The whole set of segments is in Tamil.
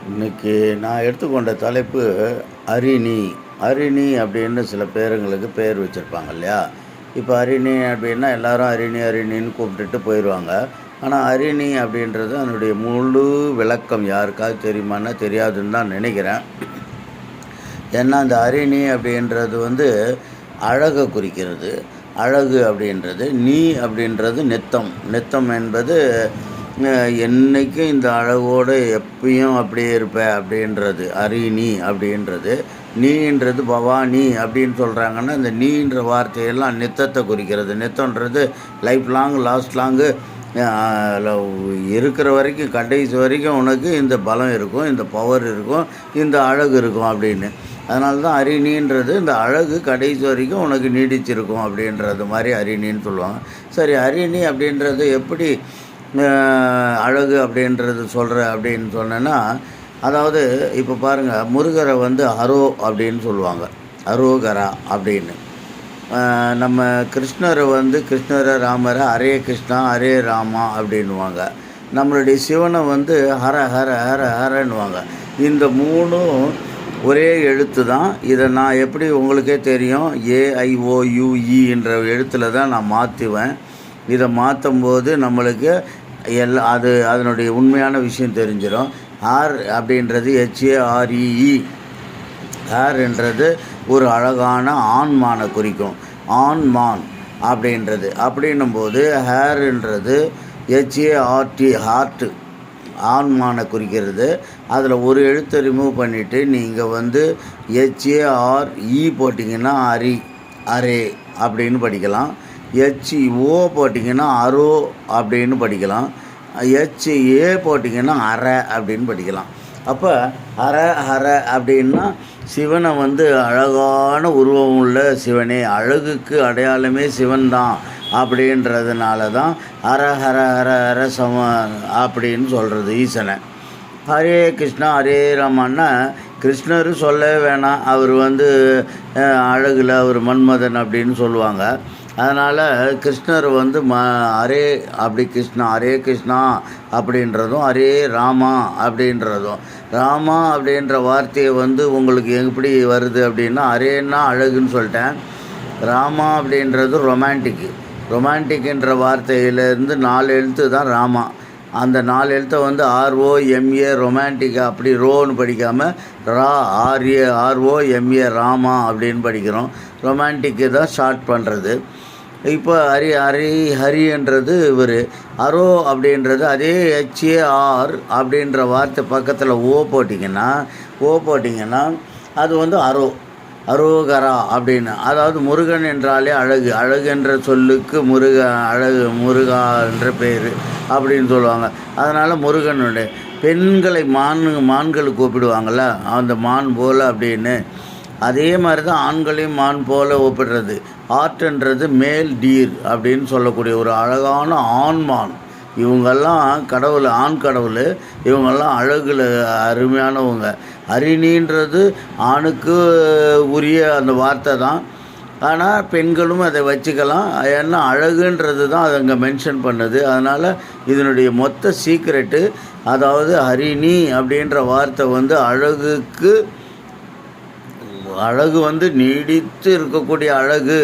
இன்னைக்கு நான் எடுத்துக்கொண்ட தலைப்பு அரிணி. அரிணி அப்படின்னு சில பேருங்களுக்கு பேர் வச்சுருப்பாங்க இல்லையா? இப்போ அரிணி அப்படின்னா எல்லாரும் அரிணி அரிணின்னு கூப்பிட்டுட்டு போயிடுவாங்க. ஆனால் அரிணி அப்படின்றது அதனுடைய முழு விளக்கம் யாருக்காவது தெரியுமான்னா தெரியாதுன்னு தான் நினைக்கிறேன். ஏன்னா அந்த அரிணி அப்படின்றது அழகை குறிக்கிறது. அழகு அப்படின்றது, நீ அப்படின்றது நித்தம். நித்தம் என்பது என்றைக்கும் இந்த அழகோடு எப்பயும் அப்படியே இருப்ப அப்படின்றது அரிணி அப்படின்றது. நீன்றது பவானி அப்படின்னு சொல்கிறாங்கன்னா இந்த நீன்ற வார்த்தையெல்லாம் நித்தத்தை குறிக்கிறது. நித்தன்றது லைஃப் லாங், லாஸ்ட் லாங்கு, இருக்கிற வரைக்கும், கடைசி வரைக்கும் உனக்கு இந்த பலம் இருக்கும், இந்த பவர் இருக்கும், இந்த அழகு இருக்கும் அப்படின்னு. அதனால தான் அரிணின்றது இந்த அழகு கடைசி வரைக்கும் உனக்கு நீடிச்சிருக்கும் அப்படின்றது மாதிரி அரிணின்னு சொல்லுவாங்க. சரி, அரிணி அப்படின்றது எப்படி அழகு அப்படின்றது சொல்கிற அப்படின்னு சொன்னேன்னா, அதாவது இப்போ பாருங்கள், முருகரை ஹரோ அப்படின்னு சொல்லுவாங்க, அரோகரா அப்படின்னு. நம்ம கிருஷ்ணரை கிருஷ்ணரை ராமரை ஹரே கிருஷ்ணா ஹரே ராமா அப்படின்வாங்க. நம்மளுடைய சிவனை ஹர ஹர ஹர ஹரன்னுவாங்க. இந்த மூணும் ஒரே எழுத்து தான். இதை நான் எப்படி உங்களுக்கே தெரியும், AIOUE என்ற எழுத்தில் தான் நான் மாற்றுவேன். இதை மாற்றும் போது நம்மளுக்கு அதனுடைய உண்மையான விஷயம் தெரிஞ்சிடும். ஆர் அப்படின்றது HAREE. ஆர்ன்றது ஒரு அழகான ஆண்மானை குறிக்கும். ஆண்மான் அப்படின்றது. அப்படின்னும்போது ஹேர்ன்றது HART, ஹார்ட்டு, ஆண்மானை குறிக்கிறது. அதில் ஒரு எழுத்தை ரிமூவ் பண்ணிவிட்டு நீங்கள் HARE போட்டிங்கன்னா அரி, அரே அப்படின்னு படிக்கலாம். HO போட்டிங்கன்னா அரோ அப்படின்னு படிக்கலாம். HA போட்டிங்கன்னா அற அப்படின்னு படிக்கலாம். அப்போ ஹர ஹர அப்படின்னா சிவனை அழகான உருவம் உள்ள சிவனே, அழகுக்கு அடையாளமே சிவன் தான் அப்படின்றதுனால தான் ஹர ஹர ஹர ஹர சம அப்படின்னு சொல்கிறது ஈசனை. ஹரே கிருஷ்ணா ஹரே ராமான்னா கிருஷ்ணர் சொல்லவே வேணாம், அவர் அழகில் அவர் மன்மதன் அப்படின்னு சொல்லுவாங்க. அதனால் கிருஷ்ணர் ஹரே அப்படி கிருஷ்ணா, ஹரே கிருஷ்ணா அப்படின்றதும், ஹரே ராமா அப்படின்றதும். ராமா அப்படின்ற வார்த்தையை உங்களுக்கு எப்படி வருது அப்படின்னா, ஹரேன்னா அழகுன்னு சொல்லிட்டேன். ராமா அப்படின்றது ரொமான்டிக்கு. ரொமான்டிக்ன்ற வார்த்தையிலேருந்து 4 எழுத்து தான் ராமா. அந்த 4 எழுத்தை ROMA ரொமான்டிக் அப்படி ரோன்னு படிக்காமல் ROMA ராமா அப்படின்னு படிக்கிறோம். ரொமான்டிக்கு தான் ஸ்டார்ட் பண்ணுறது. இப்போ ஹரின்றது இவர். அரோ அப்படின்றது அதே HAR அப்படின்ற வார்த்தை பக்கத்தில் ஓ போட்டிங்கன்னா அது அரோ, அரோகரா அப்படின்னு. அதாவது முருகன் என்றாலே அழகு, அழகு என்ற சொல்லுக்கு முருகா என்ற பேர் அப்படின்னு சொல்லுவாங்க. அதனால் முருகனுடைய பெண்களை மான்கள் கூப்பிடுவாங்கள்ல, அந்த மான் போல் அப்படின்னு. அதே மாதிரி தான் ஆண்களையும் மான் போல் ஒப்பிடுறது. ஆர்ட்ன்றது மேல் டீர் அப்படின்னு சொல்லக்கூடிய ஒரு அழகான ஆண்மான். இவங்கெல்லாம் கடவுள், ஆண் கடவுள். இவங்கெல்லாம் அழகில் அருமையானவங்க. அரிணின்றது ஆணுக்கு உரிய அந்த வார்த்தை தான். ஆனால் பெண்களும் அதை வச்சுக்கலாம். ஏன்னா அழகுன்றது தான் அது அங்கே மென்ஷன் பண்ணுது. அதனால் இதனுடைய மொத்த சீக்ரெட்டு, அதாவது ஹரிணி அப்படின்ற வார்த்தை அழகுக்கு, அழகு நீடித்து இருக்கக்கூடிய அழகு.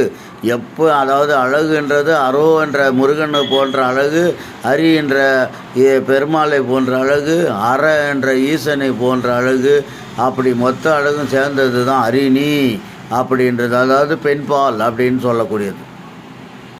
எப்போ, அதாவது அழகுன்றது அரோ என்ற முருகன் போன்ற அழகு, ஹரி என்ற பெருமாளை போன்ற அழகு, அற என்ற ஈசனை போன்ற அழகு, அப்படி மொத்த அழகும் சேர்ந்தது தான் ஹரிணி அப்படின்றது. அதாவது பெண்பால் அப்படின்னு சொல்லக்கூடியது.